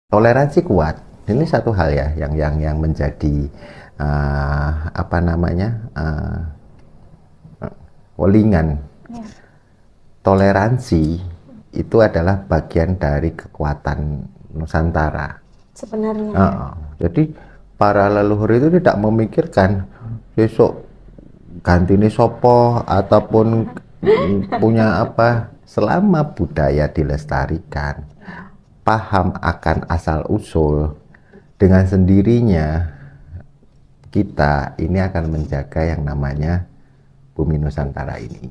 Toleransi kuat. Ini satu hal ya yang menjadi apa namanya welingan. Ya, Toleransi itu adalah bagian dari kekuatan Nusantara. sebenarnya ya. Jadi para leluhur itu tidak memikirkan besok ganti ini sopo ataupun punya apa, selama budaya dilestarikan, paham akan asal usul, dengan sendirinya kita ini akan menjaga yang namanya bumi Nusantara ini.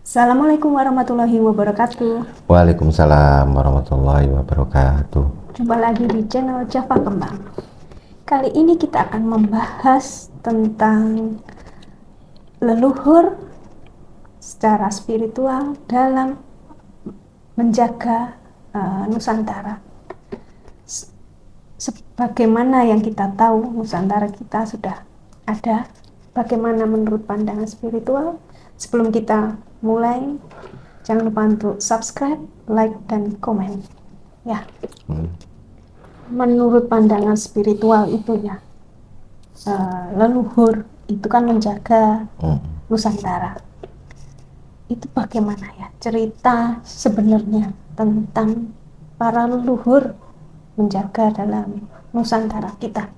Assalamualaikum warahmatullahi wabarakatuh. Waalaikumsalam warahmatullahi wabarakatuh. Jumpa lagi di channel Java Kembang. Kali ini kita akan membahas tentang leluhur secara spiritual dalam menjaga Nusantara. Sebagaimana yang kita tahu, Nusantara kita sudah ada. Bagaimana menurut pandangan spiritual? Sebelum kita mulai, jangan lupa untuk subscribe, like, dan komen. Ya, menurut pandangan spiritual itu ya, leluhur itu kan menjaga Nusantara. Itu bagaimana ya cerita sebenarnya tentang para leluhur menjaga dalam Nusantara kita?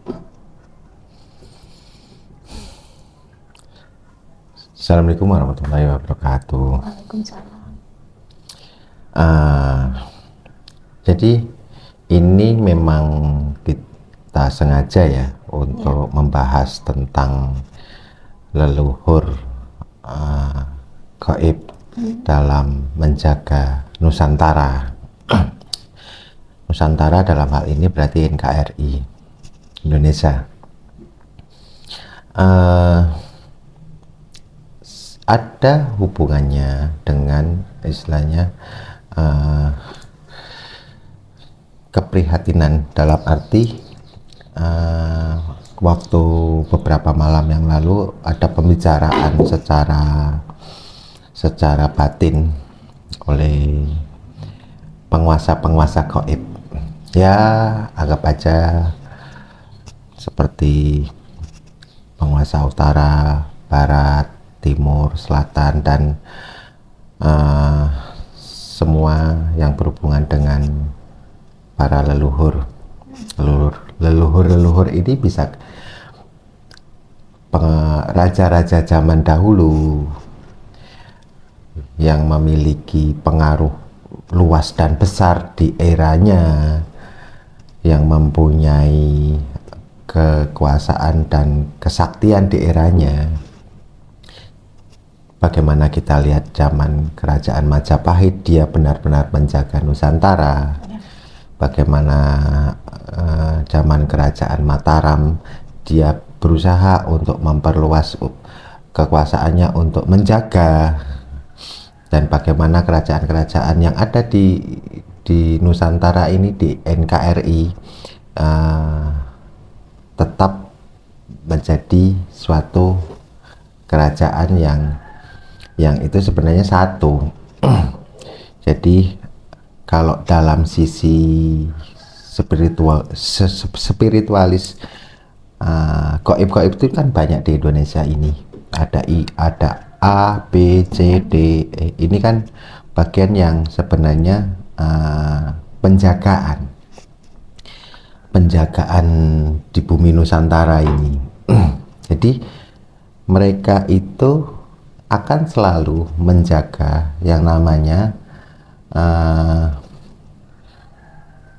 Assalamualaikum warahmatullahi wabarakatuh. Waalaikumsalam. Jadi ini memang kita sengaja ya untuk membahas tentang leluhur gaib dalam menjaga Nusantara. Nusantara dalam hal ini berarti NKRI Indonesia. Ada hubungannya dengan istilahnya keprihatinan, dalam arti waktu beberapa malam yang lalu ada pembicaraan secara batin oleh penguasa-penguasa gaib. Ya, anggap aja seperti penguasa utara, barat, timur, selatan, dan semua yang berhubungan dengan para leluhur. Leluhur ini bisa raja-raja zaman dahulu yang memiliki pengaruh luas dan besar di eranya, yang mempunyai kekuasaan dan kesaktian di eranya. Bagaimana kita lihat zaman kerajaan Majapahit, dia benar-benar menjaga Nusantara. Bagaimana zaman kerajaan Mataram, dia berusaha untuk memperluas kekuasaannya untuk menjaga. Dan bagaimana kerajaan-kerajaan yang ada di Nusantara ini, di NKRI, tetap menjadi suatu kerajaan yang itu sebenarnya satu. Jadi kalau dalam sisi spiritualis, gaib-gaib itu kan banyak di Indonesia ini. Ada A, B, C, D, E. Ini kan bagian yang sebenarnya penjagaan di bumi Nusantara ini. Jadi mereka itu akan selalu menjaga yang namanya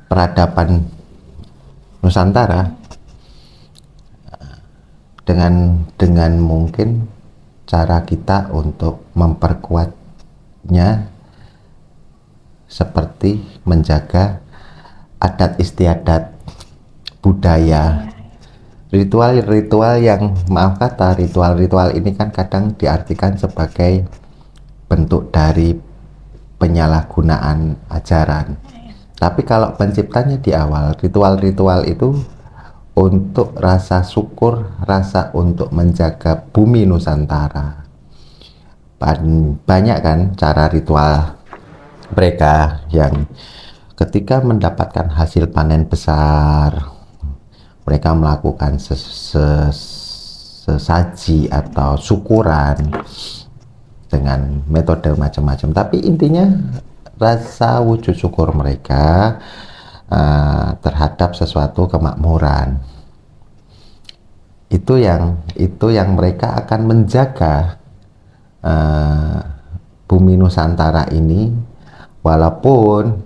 peradaban Nusantara dengan mungkin cara kita untuk memperkuatnya seperti menjaga adat istiadat, budaya, ritual-ritual yang, maaf kata, ritual-ritual ini kan kadang diartikan sebagai bentuk dari penyalahgunaan ajaran. Tapi kalau penciptanya di awal, ritual-ritual itu untuk rasa syukur, rasa untuk menjaga bumi Nusantara. Banyak kan cara ritual mereka yang ketika mendapatkan hasil panen besar, mereka melakukan sesaji atau syukuran dengan metode macam-macam. Tapi intinya rasa wujud syukur mereka terhadap sesuatu kemakmuran. Itu yang mereka akan menjaga bumi Nusantara ini, walaupun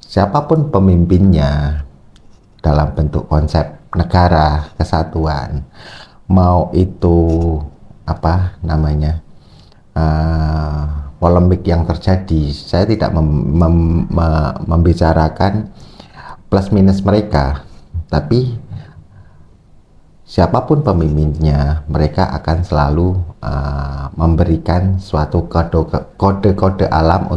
siapapun pemimpinnya dalam bentuk konsep negara kesatuan, mau itu apa namanya polemik yang terjadi, saya tidak membicarakan plus minus mereka, tapi siapapun pemimpinnya, mereka akan selalu memberikan suatu kode-kode alam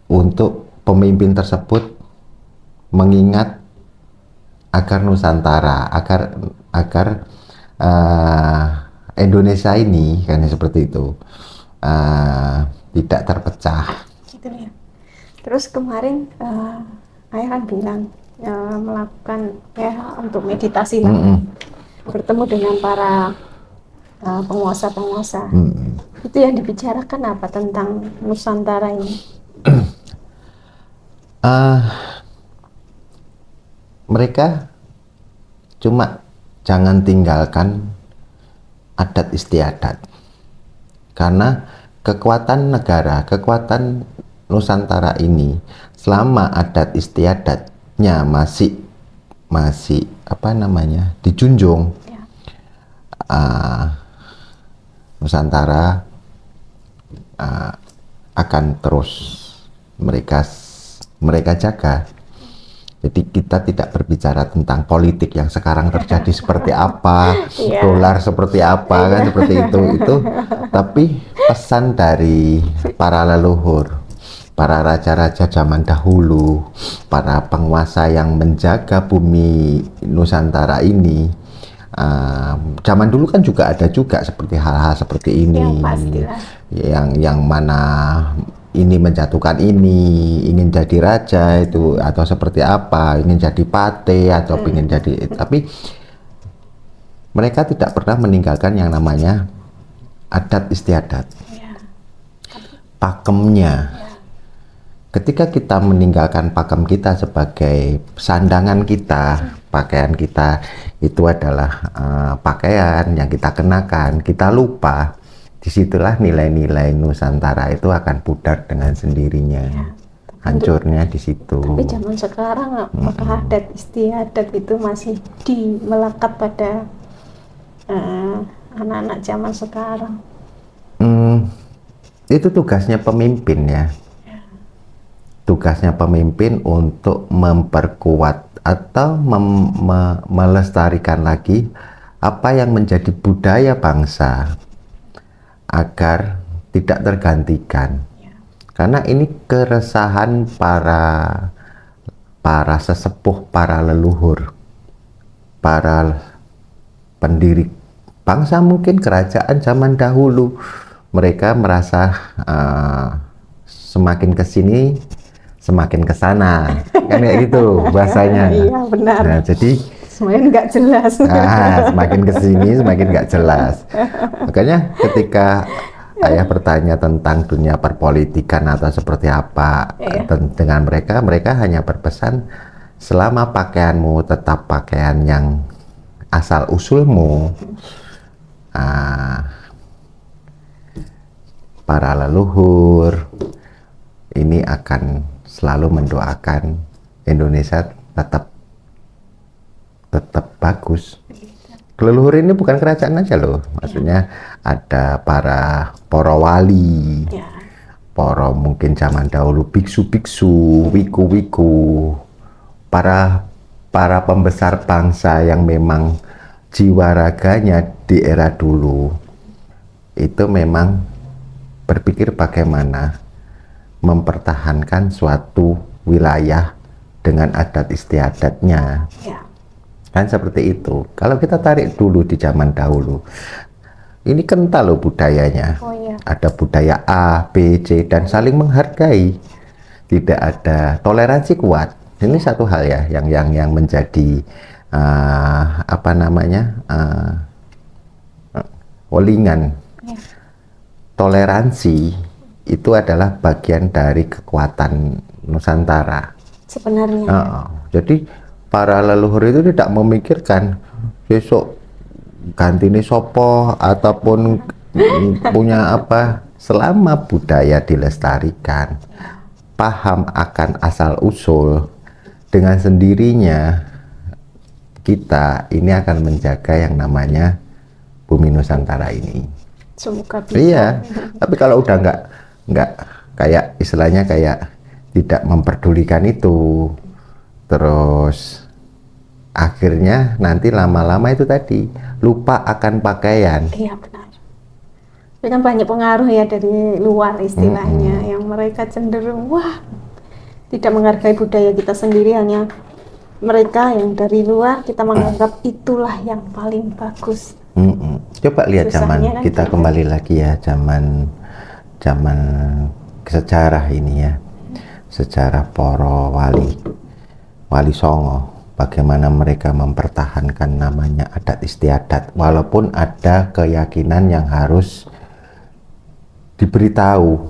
untuk pemimpin tersebut mengingat agar Nusantara, agar Indonesia ini kan seperti itu tidak terpecah. Gitu ya. Terus kemarin ayah kan bilang melakukan ya untuk meditasi lah, bertemu dengan para penguasa-penguasa. Itu yang dibicarakan apa tentang Nusantara ini? Mereka cuma jangan tinggalkan adat istiadat, karena kekuatan negara, kekuatan Nusantara ini selama adat istiadatnya masih apa namanya dijunjung, ya. Nusantara akan terus mereka jaga. Jadi kita tidak berbicara tentang politik yang sekarang terjadi seperti apa, dolar seperti apa, kan seperti itu. Tapi pesan dari para leluhur, para raja-raja zaman dahulu, para penguasa yang menjaga bumi Nusantara ini, zaman dulu kan juga ada juga seperti hal-hal seperti ini, yang mana ini menjatuhkan ini, ingin jadi raja itu, atau seperti apa, ingin jadi pate atau ingin jadi, tapi mereka tidak pernah meninggalkan yang namanya adat istiadat, pakemnya. Ketika kita meninggalkan pakem kita sebagai sandangan kita, pakaian kita itu adalah pakaian yang kita kenakan, kita lupa. Disitulah nilai-nilai Nusantara itu akan pudar dengan sendirinya, hancurnya di situ. Tapi zaman sekarang apakah adat istiadat itu masih melekat pada anak-anak zaman sekarang? Itu tugasnya pemimpin ya. Tugasnya pemimpin untuk memperkuat atau melestarikan lagi apa yang menjadi budaya bangsa, agar tidak tergantikan. Karena ini keresahan para sesepuh, para leluhur, para pendiri bangsa, mungkin kerajaan zaman dahulu. Mereka merasa semakin kesini semakin kesana, kan kayak gitu bahasanya. Iya benar. Nah, jadi semakin nggak jelas. Semakin kesini semakin nggak jelas. Makanya ketika ayah bertanya tentang dunia perpolitikan atau seperti apa dengan mereka hanya berpesan, selama pakaianmu tetap pakaian yang asal usulmu, para leluhur ini akan selalu mendoakan Indonesia tetap bagus. Leluhur ini bukan kerajaan aja loh, maksudnya ada para wali, para mungkin zaman dahulu biksu-biksu, wiku-wiku, para pembesar bangsa yang memang jiwa raganya di era dulu itu memang berpikir bagaimana mempertahankan suatu wilayah dengan adat istiadatnya. Ya. Kan seperti itu. Kalau kita tarik dulu di zaman dahulu, ini kental loh budayanya. Oh iya. Ada budaya A, B, C, dan saling menghargai. Tidak ada toleransi kuat. Ini satu hal ya yang menjadi apa namanya welingan. Ya. Toleransi itu adalah bagian dari kekuatan Nusantara. Sebenarnya. Jadi para leluhur itu tidak memikirkan besok ganti ini sopo ataupun punya apa. Selama budaya dilestarikan, paham akan asal usul, dengan sendirinya kita ini akan menjaga yang namanya bumi Nusantara ini. Semoga bisa. Iya, tapi kalau udah nggak kayak istilahnya kayak tidak memperdulikan itu, terus akhirnya nanti lama-lama itu tadi lupa akan pakaian. Iya benar. Ini kan banyak pengaruh ya dari luar istilahnya, yang mereka cenderung tidak menghargai budaya kita sendiri, hanya mereka yang dari luar kita menganggap itulah yang paling bagus. Coba lihat Susahnya zaman kan kita gitu. kembali lagi ya, zaman sejarah ini ya, sejarah para wali songo, bagaimana mereka mempertahankan namanya adat istiadat walaupun ada keyakinan yang harus diberitahu,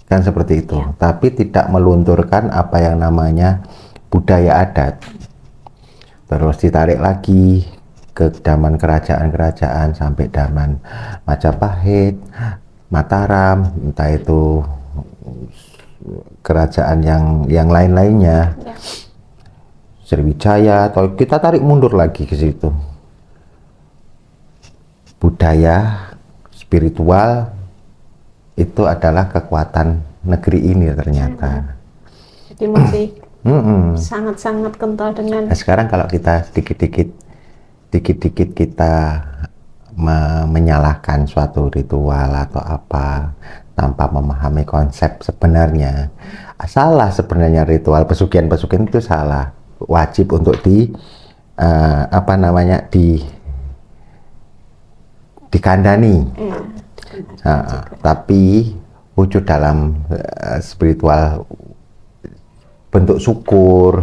kan seperti itu, tapi tidak melunturkan apa yang namanya budaya adat. Terus ditarik lagi ke zaman kerajaan-kerajaan sampai zaman Majapahit, Mataram, entah itu kerajaan yang lain-lainnya, Sriwijaya, atau kita tarik mundur lagi ke situ. Budaya spiritual itu adalah kekuatan negeri ini ternyata. Jadi masih sangat-sangat kental dengan. Nah, sekarang kalau kita sedikit-dikit kita menyalahkan suatu ritual atau apa tanpa memahami konsep sebenarnya, salah sebenarnya. Ritual pesugihan-pesugihan itu salah, wajib untuk dikandani. Tapi wujud dalam spiritual, bentuk syukur,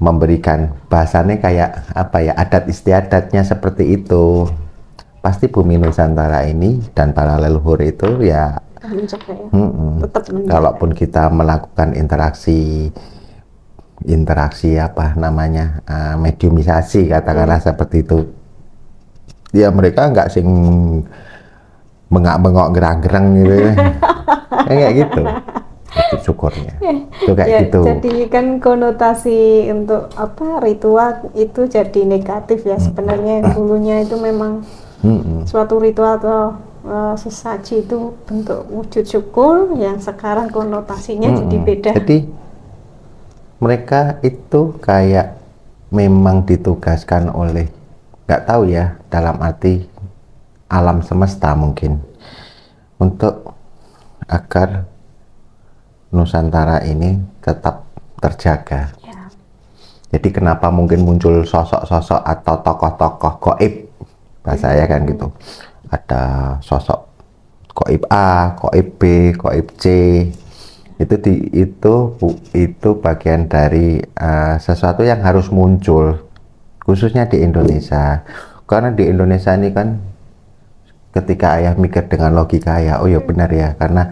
memberikan bahasanya kayak apa ya, adat istiadatnya seperti itu. Pasti bumi Nusantara ini dan para leluhur itu ya Menjaga ya. Tetap menjaga. kalaupun kita melakukan interaksi apa namanya mediumisasi katakanlah seperti itu, ya mereka nggak sing bengak-bengok gerang-gerang gitu ya. Kayak gitu. Itu syukurnya. Itu kayak gitu. Jadi kan konotasi untuk apa ritual itu jadi negatif ya sebenarnya. Yang dulunya itu memang suatu ritual atau sesaji itu bentuk wujud syukur, yang sekarang konotasinya jadi beda. Jadi mereka itu kayak memang ditugaskan oleh, nggak tahu ya, dalam arti alam semesta mungkin, untuk agar Nusantara ini tetap terjaga. Jadi kenapa mungkin muncul sosok-sosok atau tokoh-tokoh gaib, bahasa saya kan gitu. Ada sosok gaib A, gaib B, gaib C. Itu bagian dari sesuatu yang harus muncul, khususnya di Indonesia. Karena di Indonesia ini kan, ketika ayah mikir dengan logika ayah, oh ya benar ya, karena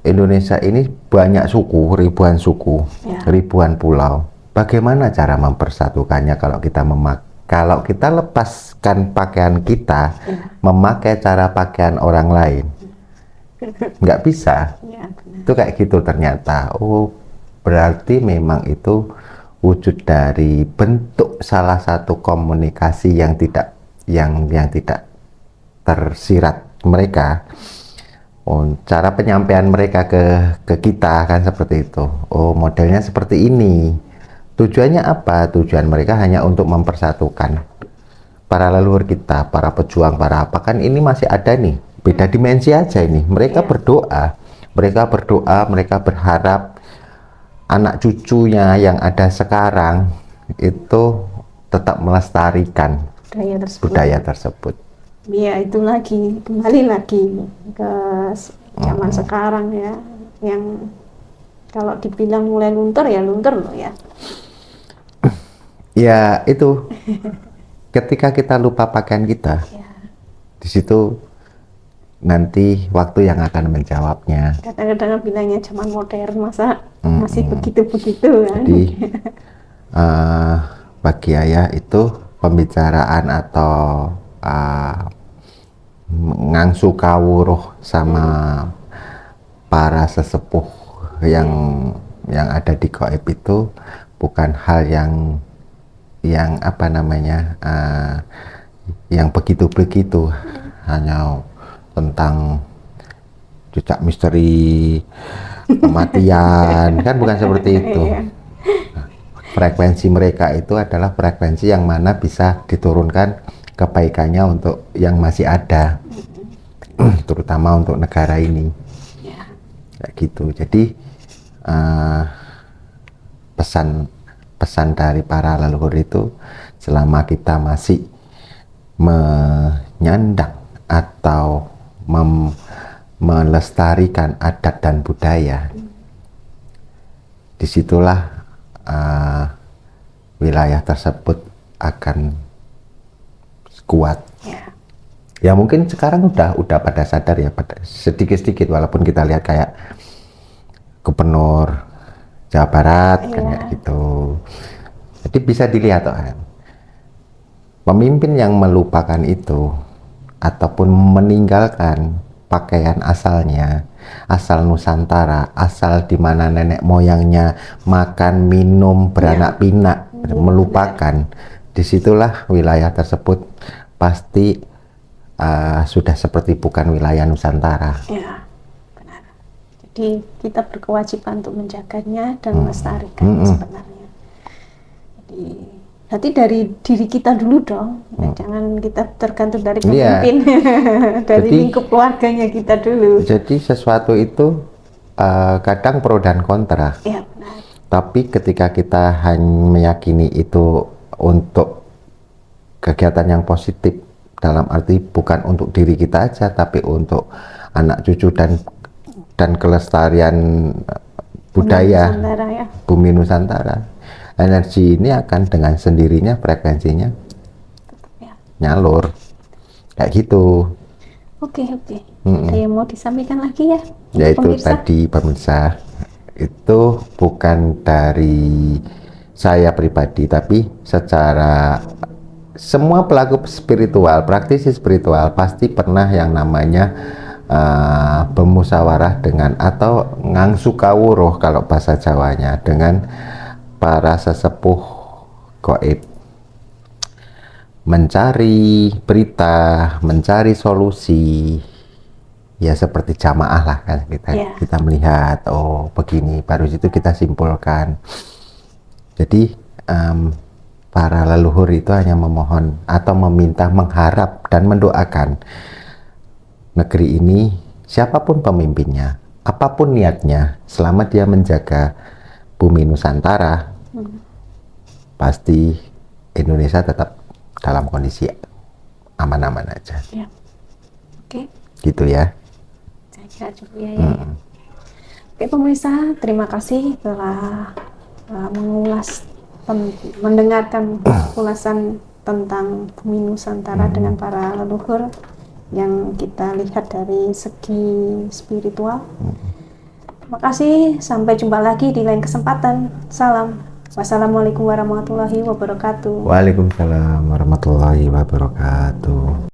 Indonesia ini banyak suku, ribuan suku, ribuan pulau. Bagaimana cara mempersatukannya kalau kita lepaskan pakaian kita, memakai cara pakaian orang lain? Nggak bisa. Itu kayak gitu ternyata. Oh, berarti memang itu wujud dari bentuk salah satu komunikasi yang tidak tersirat mereka. Oh, cara penyampaian mereka ke kita kan seperti itu. Oh, modelnya seperti ini. Tujuannya apa? Tujuan mereka hanya untuk mempersatukan para leluhur kita, para pejuang, para apa, kan ini masih ada nih, beda dimensi aja ini. Mereka berdoa, mereka berharap anak cucunya yang ada sekarang itu tetap melestarikan budaya tersebut. Ya itu lagi, kembali lagi ke zaman sekarang ya, yang kalau dibilang mulai luntur ya luntur loh ya. Ya itu, ketika kita lupa pakaian kita, Ya. di situ nanti waktu yang akan menjawabnya. Kadang-kadang bilangnya zaman modern, masa masih begitu-begitu kan. Jadi bagi ayah itu pembicaraan atau ngangsu kawruh sama para sesepuh yang ada di gaib itu bukan hal yang apa namanya yang begitu-begitu, hanya tentang jejak misteri kematian kan, bukan seperti itu. Frekuensi mereka itu adalah frekuensi yang mana bisa diturunkan kebaikannya untuk yang masih ada, terutama untuk negara ini. Kayak gitu. Jadi pesan dari para leluhur itu, selama kita masih menyandang atau melestarikan adat dan budaya, disitulah wilayah tersebut akan kuat. Ya mungkin sekarang udah pada sadar ya, sedikit-sedikit, walaupun kita lihat kayak Gubernur Jawa Barat kan kayak gitu. Jadi bisa dilihat kan, pemimpin yang melupakan itu ataupun meninggalkan pakaian asalnya, asal Nusantara, asal dimana nenek moyangnya makan, minum, beranak pinak, melupakan, disitulah wilayah tersebut pasti sudah seperti bukan wilayah Nusantara. Ya, benar. Jadi kita berkewajiban untuk menjaganya dan melestarikan sebenarnya. Jadi dari diri kita dulu dong, jangan kita tergantung dari pemimpin, dari lingkup keluarganya kita dulu. Jadi sesuatu itu kadang pro dan kontra. Ya, benar. Tapi ketika kita hanya meyakini itu untuk kegiatan yang positif, dalam arti bukan untuk diri kita aja, tapi untuk anak cucu dan kelestarian budaya Bumi Nusantara, energi ini akan dengan sendirinya frekuensinya nyalur kayak gitu. Oke. Ada yang mau disampaikan lagi ya? Yaitu tadi pemirsa, itu bukan dari saya pribadi, tapi secara semua pelaku spiritual, praktisi spiritual pasti pernah yang namanya bermusyawarah dengan atau ngangsu kawruh kalau bahasa Jawanya dengan para sesepuh gaib, mencari berita, mencari solusi, ya seperti jamaah lah kan, kita melihat oh begini, baru itu kita simpulkan. Jadi para leluhur itu hanya memohon atau meminta, mengharap dan mendoakan negeri ini, siapapun pemimpinnya, apapun niatnya, selama dia menjaga bumi Nusantara, pasti Indonesia tetap dalam kondisi aman-aman aja. Ya. Oke. Gitu ya. Saya kira cukup ya. Oke pemirsa, terima kasih telah mendengarkan ulasan tentang bumi Nusantara dengan para leluhur yang kita lihat dari segi spiritual. Terima kasih, sampai jumpa lagi di lain kesempatan. Salam. Wassalamualaikum warahmatullahi wabarakatuh. Waalaikumsalam warahmatullahi wabarakatuh.